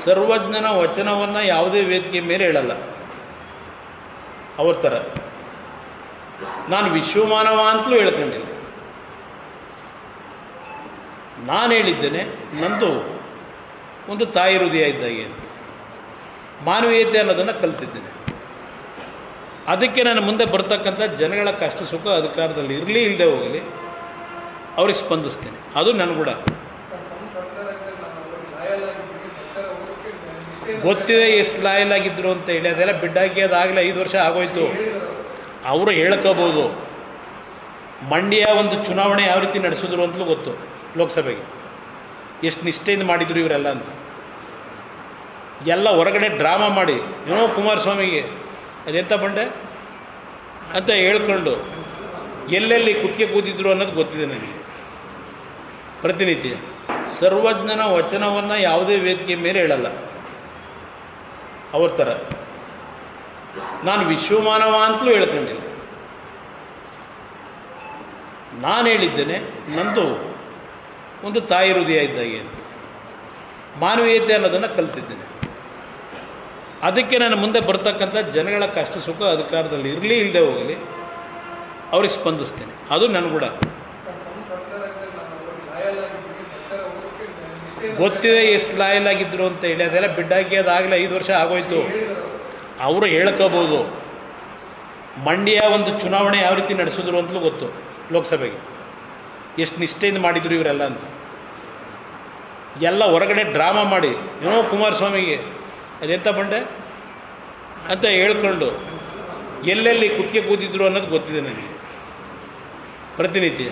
ಸರ್ವಜ್ಞನ ವಚನವನ್ನು ಯಾವುದೇ ವೇದಿಕೆ ಮೇಲೆ ಹೇಳಲ್ಲ. ಅವ್ರ ಥರ ನಾನು ವಿಶ್ವಮಾನವ ಅಂತಲೂ ಹೇಳ್ಕೊಂಡಿಲ್ಲ. ನಾನು ಹೇಳಿದ್ದೇನೆ ನಂದು ಒಂದು ತಾಯಿ ಹೃದಯ ಇದ್ದಾಗೆ ಅಂತ, ಮಾನವೀಯತೆ ಅನ್ನೋದನ್ನು ಕಲ್ತಿದ್ದೇನೆ. ಅದಕ್ಕೆ ನಾನು ಮುಂದೆ ಬರ್ತಕ್ಕಂಥ ಜನಗಳ ಕಷ್ಟ ಸುಖ ಅಧಿಕಾರದಲ್ಲಿ ಇರಲಿ ಇಲ್ಲದೆ ಹೋಗಲಿ ಅವ್ರಿಗೆ ಸ್ಪಂದಿಸ್ತೀನಿ. ಅದು ನನ್ನ ಕೂಡ ಗೊತ್ತಿದೆ. ಎಷ್ಟು ಲಾಯಲ್ ಆಗಿದ್ದರು ಅಂತ ಹೇಳಿ ಅದೆಲ್ಲ ಬಿಡ್ಡಾಕಿ ಅದಾಗಲೇ 5 ವರ್ಷ ಆಗೋಯ್ತು. ಅವರು ಹೇಳ್ಕೋಬೋದು. ಮಂಡ್ಯ ಒಂದು ಚುನಾವಣೆ ಯಾವ ರೀತಿ ನಡೆಸಿದ್ರು ಅಂತಲೂ ಗೊತ್ತು. ಲೋಕಸಭೆಗೆ ಎಷ್ಟು ನಿಷ್ಠೆಯಿಂದ ಮಾಡಿದ್ರು ಇವರೆಲ್ಲ ಅಂತ. ಎಲ್ಲ ಹೊರಗಡೆ ಡ್ರಾಮಾ ಮಾಡಿ ಏನೋ ಕುಮಾರಸ್ವಾಮಿಗೆ ಅದೆಂತ ಬಂಡೆ ಅಂತ ಹೇಳ್ಕೊಂಡು ಎಲ್ಲೆಲ್ಲಿ ಕುತ್ತಿಗೆ ಕೂತಿದ್ರು ಅನ್ನೋದು ಗೊತ್ತಿದೆ ನನಗೆ. ಪ್ರತಿನಿತ್ಯ ಸರ್ವಜ್ಞನ ವಚನವನ್ನು ಯಾವುದೇ ವೇದಿಕೆ ಮೇಲೆ ಹೇಳಲ್ಲ. ಅವ್ರ ಥರ ನಾನು ವಿಶ್ವಮಾನವ ಅಂತಲೂ ಹೇಳ್ಕೊಂಡಿಲ್ಲ. ನಾನು ಹೇಳಿದ್ದೇನೆ ನಂದು ಒಂದು ತಾಯಿ ಹೃದಯ ಇದ್ದಾಗೆ ಅಂತ, ಮಾನವೀಯತೆ ಅನ್ನೋದನ್ನು ಕಲ್ತಿದ್ದೇನೆ. ಅದಕ್ಕೆ ನಾನು ಮುಂದೆ ಬರ್ತಕ್ಕಂಥ ಜನಗಳ ಕಷ್ಟ ಸುಖ ಅಧಿಕಾರದಲ್ಲಿ ಇರಲಿ ಇಲ್ಲದೆ ಹೋಗಲಿ ಅವ್ರಿಗೆ ಸ್ಪಂದಿಸ್ತೀನಿ. ಅದು ನನ್ನ ಕೂಡ ಗೊತ್ತಿದೆ. ಎಷ್ಟು ಲಾಯಲ್ ಆಗಿದ್ದರು ಅಂತ ಹೇಳಿ ಅದೆಲ್ಲ ಬಿಡ್ಡಾಕಿ ಅದಾಗಲೇ 5 ವರ್ಷ ಆಗೋಯ್ತು. ಅವರು ಹೇಳ್ಕೋಬೋದು. ಮಂಡ್ಯ ಒಂದು ಚುನಾವಣೆ ಯಾವ ರೀತಿ ನಡೆಸಿದ್ರು ಅಂತಲೂ ಗೊತ್ತು. ಲೋಕಸಭೆಗೆ ಎಷ್ಟು ನಿಷ್ಠೆಯಿಂದ ಮಾಡಿದ್ರು ಇವರೆಲ್ಲ ಅಂತ. ಎಲ್ಲ ಹೊರಗಡೆ ಡ್ರಾಮಾ ಮಾಡಿ ಏನೋ ಕುಮಾರಸ್ವಾಮಿಗೆ ಅದೆಂತ ಬಂಡೆ ಅಂತ ಹೇಳ್ಕೊಂಡು ಎಲ್ಲೆಲ್ಲಿ ಕುತ್ತಿಗೆ ಕೂತಿದ್ರು ಅನ್ನೋದು ಗೊತ್ತಿದೆ ನನಗೆ. ಪ್ರತಿನಿತ್ಯ